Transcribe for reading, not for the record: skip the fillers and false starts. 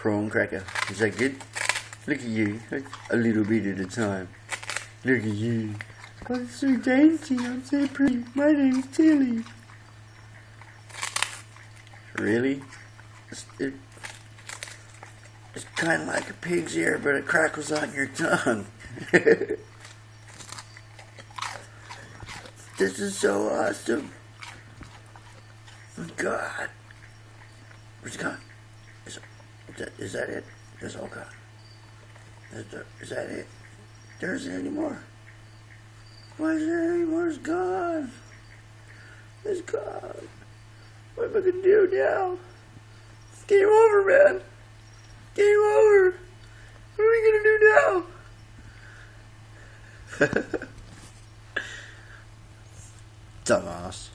prawn cracker. Is that good? Look at you. A little bit at a time. Look at you. I'm so dainty. I'm so pretty. My name's Tilly. Really? It's kind of like a pig's ear, but it crackles on your tongue. This is so awesome. Oh, God. Where's it gone? Is that it? That's all gone. Is that it? There isn't any more. Why is there any more? It's gone. It's gone. What am I going to do now? Game over, man. Game over. What are we going to do now? Dumbass.